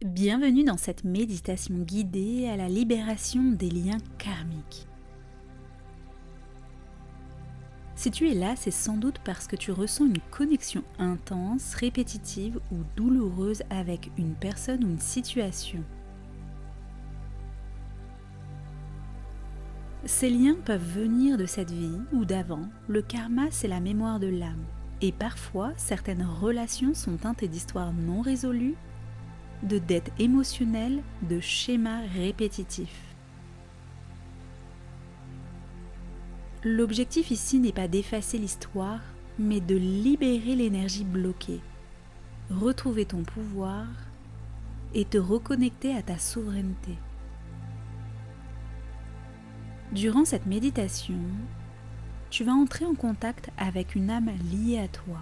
Bienvenue dans cette méditation guidée à la libération des liens karmiques. Si tu es là, c'est sans doute parce que tu ressens une connexion intense, répétitive ou douloureuse avec une personne ou une situation. Ces liens peuvent venir de cette vie ou d'avant. Le karma, c'est la mémoire de l'âme. Et parfois, certaines relations sont teintées d'histoires non résolues, de dettes émotionnelles, de schémas répétitifs. L'objectif ici n'est pas d'effacer l'histoire, mais de libérer l'énergie bloquée, retrouver ton pouvoir et te reconnecter à ta souveraineté. Durant cette méditation, tu vas entrer en contact avec une âme liée à toi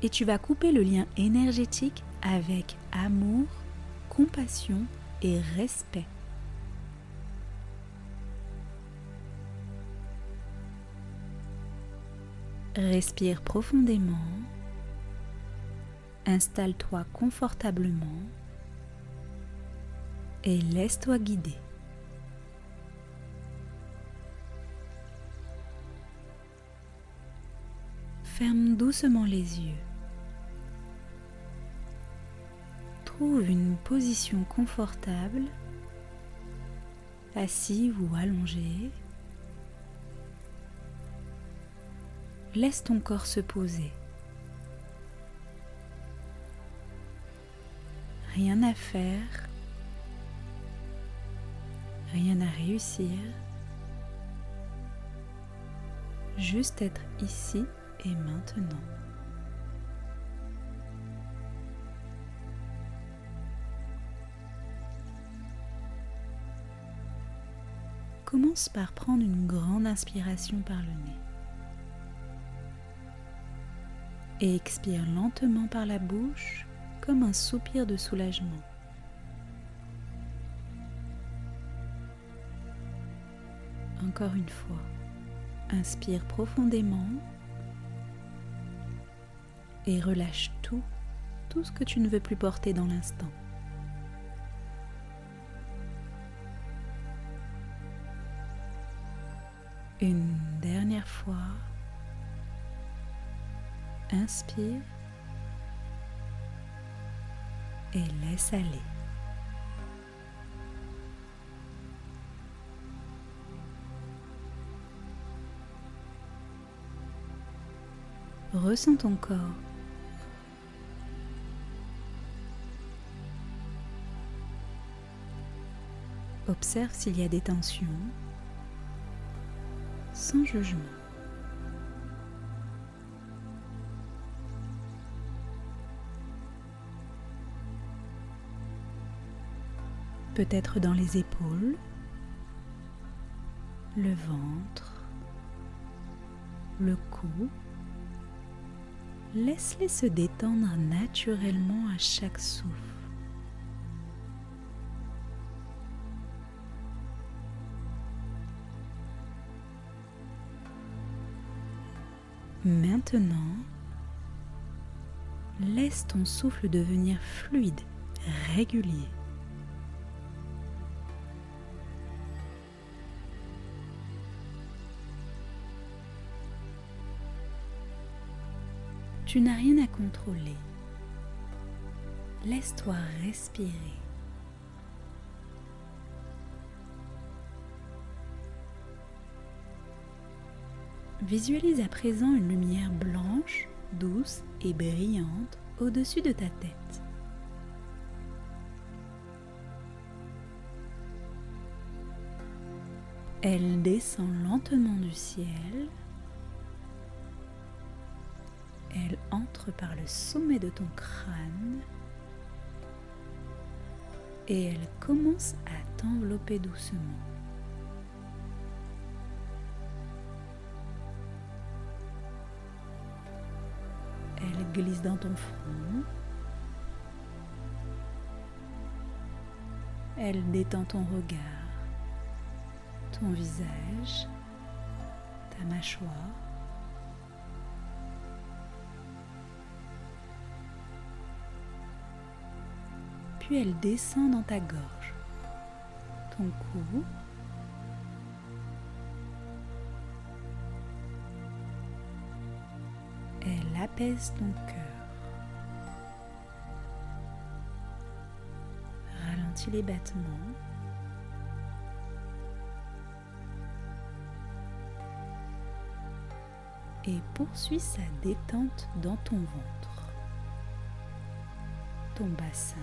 et tu vas couper le lien énergétique avec amour, compassion et respect. Respire profondément, installe-toi confortablement et laisse-toi guider. Ferme doucement les yeux. Trouve une position confortable, assis ou allongé. Laisse ton corps se poser. Rien à faire, rien à réussir. Juste être ici et maintenant. Commence par prendre une grande inspiration par le nez. Et expire lentement par la bouche comme un soupir de soulagement. Encore une fois, inspire profondément et relâche tout ce que tu ne veux plus porter dans l'instant. Une dernière fois, inspire et laisse aller. Ressens ton corps. Observe s'il y a des tensions, sans jugement. Peut-être dans les épaules, le ventre, le cou. Laisse-les se détendre naturellement à chaque souffle. Maintenant, laisse ton souffle devenir fluide, régulier. Tu n'as rien à contrôler. Laisse-toi respirer. Visualise à présent une lumière blanche, douce et brillante au-dessus de ta tête. Elle descend lentement du ciel. Elle entre par le sommet de ton crâne et elle commence à t'envelopper doucement. Elle glisse dans ton front. Elle détend ton regard, ton visage, ta mâchoire. puis elle descend dans ta gorge, ton cou, elle apaise ton cœur, ralentit les battements et poursuit sa détente dans ton ventre, ton bassin,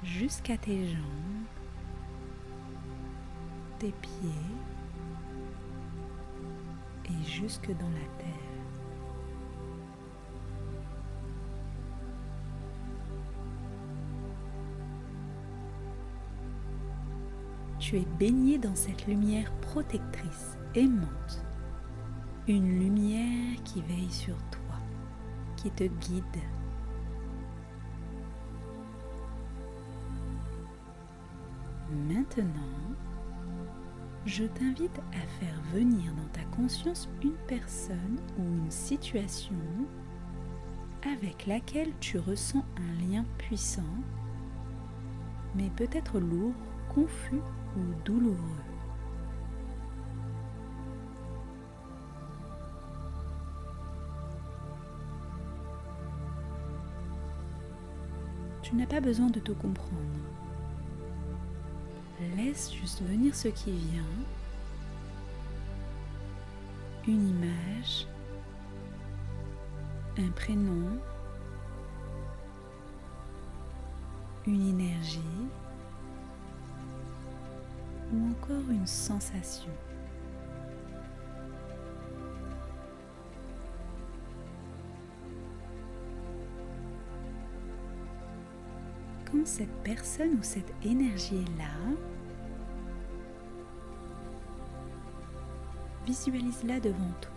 jusqu'à tes jambes, tes pieds et jusque dans la terre. Tu es baigné dans cette lumière protectrice, aimante, une lumière qui veille sur toi, qui te guide. Maintenant, je t'invite à faire venir dans ta conscience une personne ou une situation avec laquelle tu ressens un lien puissant, mais peut-être lourd, confus ou douloureux. Tu n'as pas besoin de tout comprendre. Laisse juste venir ce qui vient, une image, un prénom, une énergie ou encore une sensation. Quand cette personne ou cette énergie est là, visualise-la devant toi.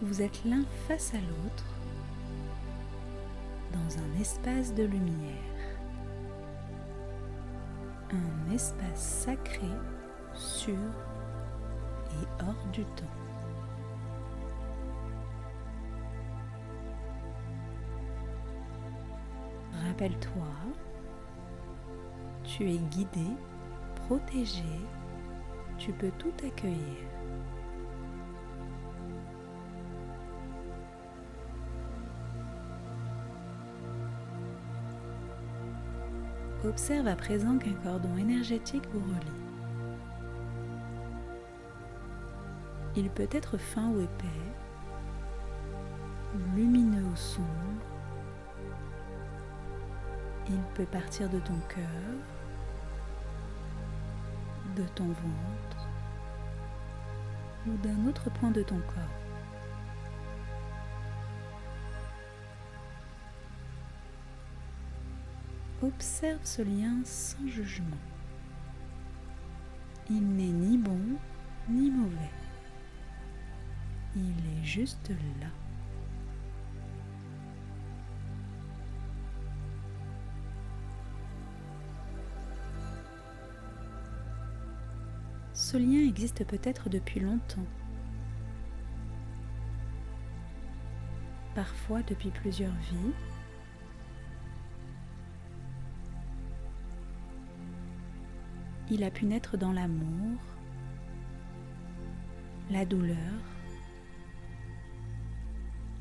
Vous êtes l'un face à l'autre dans un espace de lumière, un espace sacré, sûr et hors du temps. Rappelle-toi, tu es guidé, protégé, tu peux tout accueillir. Observe à présent qu'un cordon énergétique vous relie. Il peut être fin ou épais, lumineux ou sombre. Il peut partir de ton cœur, de ton ventre ou d'un autre point de ton corps. Observe ce lien sans jugement. Il n'est ni bon ni mauvais. Il est juste là. Ce lien existe peut-être depuis longtemps, parfois depuis plusieurs vies. Il a pu naître dans l'amour, la douleur,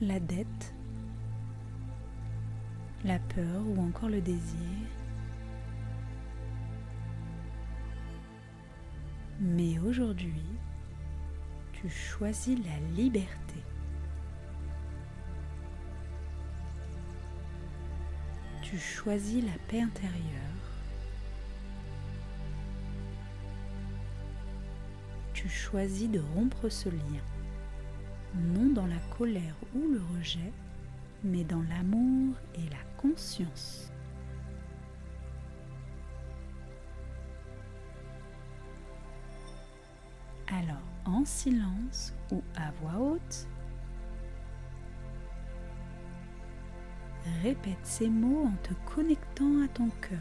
la dette, la peur ou encore le désir. Mais aujourd'hui, tu choisis la liberté. Tu choisis la paix intérieure. Tu choisis de rompre ce lien, non dans la colère ou le rejet, mais dans l'amour et la conscience. Alors, en silence ou à voix haute, répète ces mots en te connectant à ton cœur.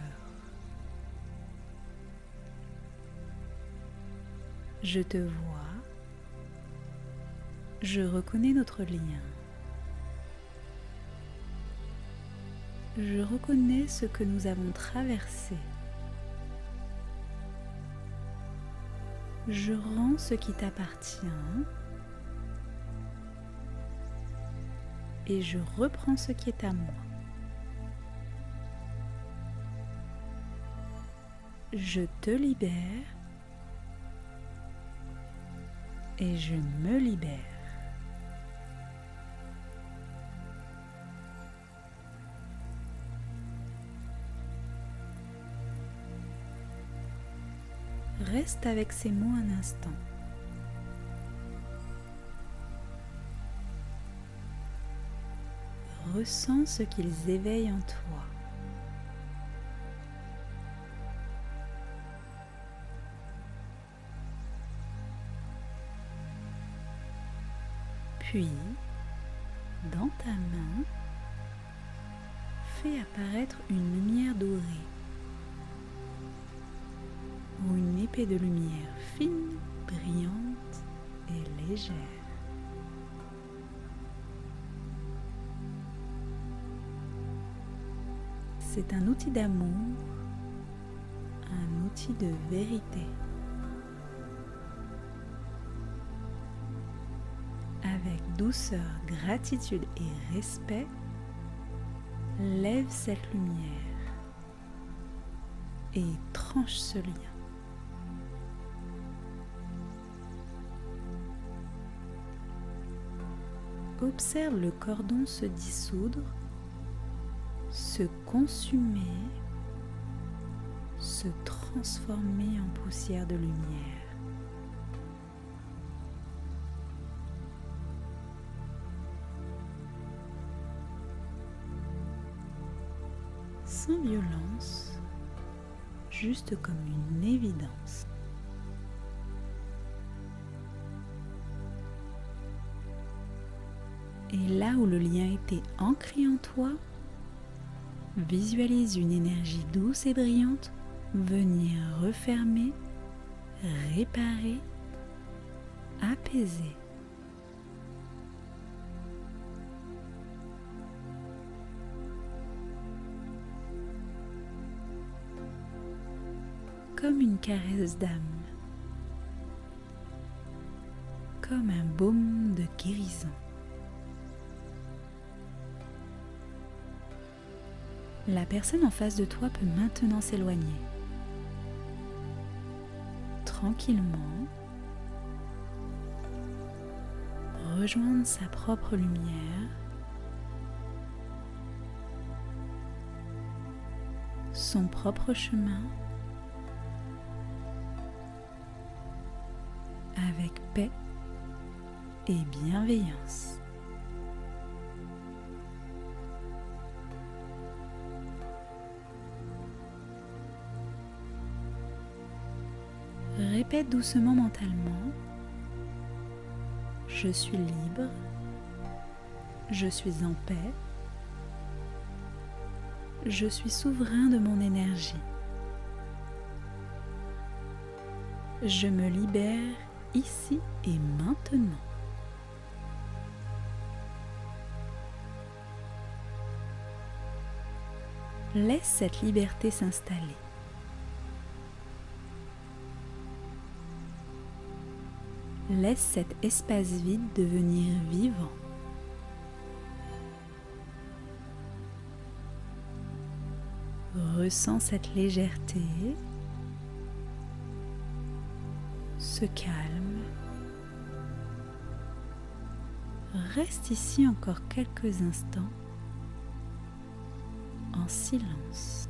Je te vois. Je reconnais notre lien. Je reconnais ce que nous avons traversé. Je rends ce qui t'appartient et je reprends ce qui est à moi. Je te libère et je me libère. Reste avec ces mots un instant. Ressens ce qu'ils éveillent en toi. Puis, dans ta main, fais apparaître une lumière dorée ou une épée de lumière fine, brillante et légère. C'est un outil d'amour, un outil de vérité. Avec douceur, gratitude et respect, lève cette lumière et tranche ce lien. Observe le cordon se dissoudre, se consumer, se transformer en poussière de lumière. Sans violence, juste comme une évidence. Et là où le lien était ancré en toi, visualise une énergie douce et brillante venir refermer, réparer, apaiser. Comme une caresse d'âme, comme un baume de guérison. La personne en face de toi peut maintenant s'éloigner. Tranquillement, rejoindre sa propre lumière, son propre chemin, avec paix et bienveillance. Répète doucement mentalement: je suis libre, je suis en paix, je suis souverain de mon énergie. Je me libère ici et maintenant. Laisse cette liberté s'installer. Laisse cet espace vide devenir vivant. Ressens cette légèreté, ce calme. Reste ici encore quelques instants en silence.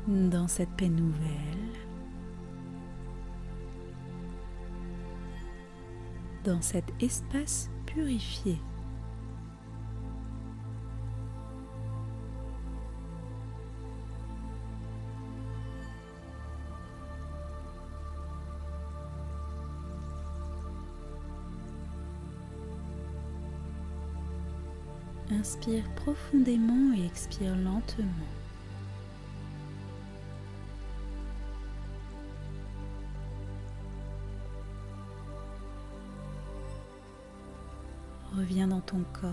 Dans cette paix nouvelle, dans cet espace purifié. Inspire profondément et expire lentement. Reviens dans ton corps.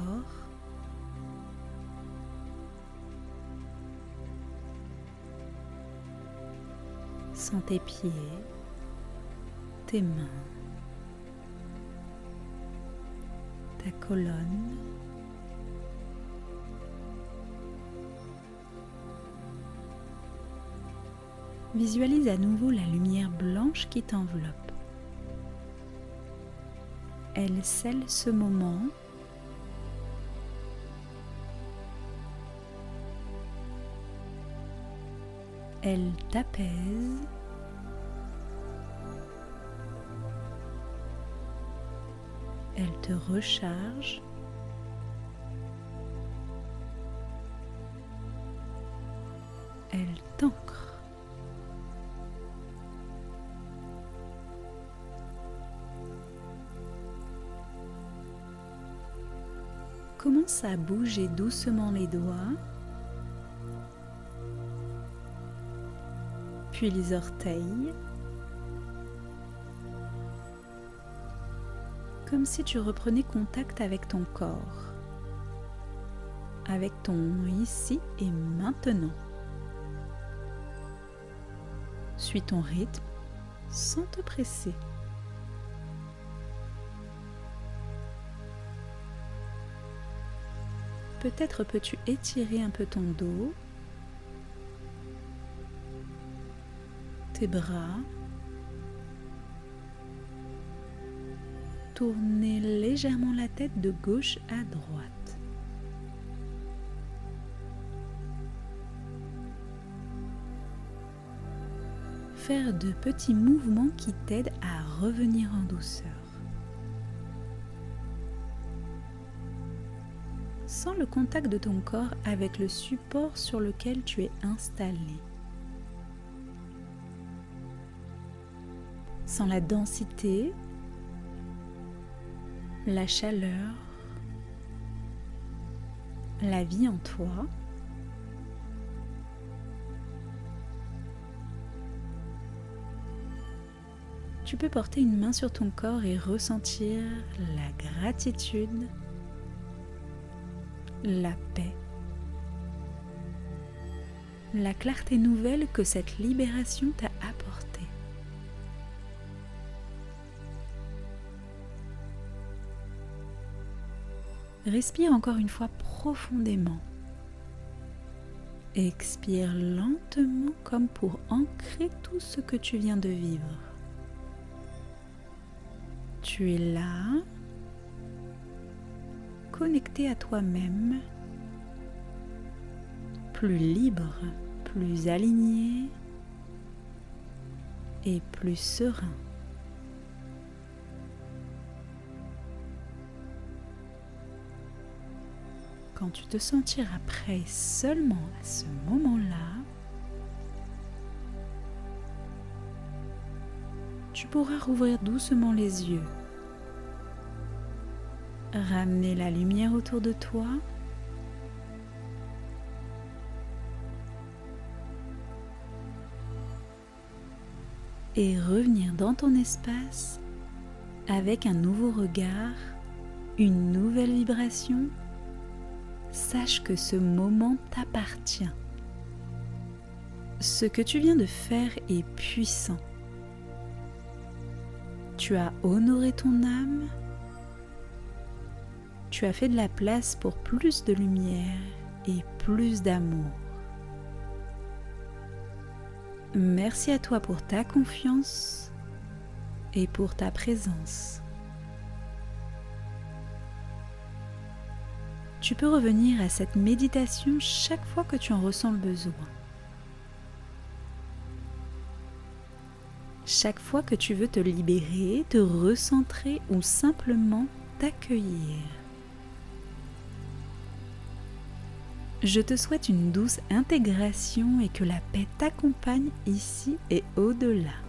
Sens tes pieds, tes mains, ta colonne. Visualise à nouveau la lumière blanche qui t'enveloppe. Elle scelle ce moment. Elle t'apaise. Elle te recharge. Elle t'ancre. Commence à bouger doucement les doigts, puis les orteils, comme si tu reprenais contact avec ton corps, avec ton ici et maintenant. Suis ton rythme sans te presser. Peut-être peux-tu étirer un peu ton dos, tes bras, tourner légèrement la tête de gauche à droite. Faire de petits mouvements qui t'aident à revenir en douceur. Sens le contact de ton corps avec le support sur lequel tu es installé. Sens la densité, la chaleur, la vie en toi. Tu peux porter une main sur ton corps et ressentir la gratitude, la paix, la clarté nouvelle que cette libération t'a apportée. Respire encore une fois profondément. Expire lentement comme pour ancrer tout ce que tu viens de vivre. Tu es là, connecté à toi-même, plus libre, plus aligné et plus serein. Quand tu te sentiras prêt seulement à ce moment-là, tu pourras rouvrir doucement les yeux, ramener la lumière autour de toi et revenir dans ton espace avec un nouveau regard, une nouvelle vibration. Sache que ce moment t'appartient. Ce que tu viens de faire est puissant. Tu as honoré ton âme. Tu as fait de la place pour plus de lumière et plus d'amour. Merci à toi pour ta confiance et pour ta présence. Tu peux revenir à cette méditation chaque fois que tu en ressens le besoin. Chaque fois que tu veux te libérer, te recentrer ou simplement t'accueillir. Je te souhaite une douce intégration et que la paix t'accompagne ici et au-delà.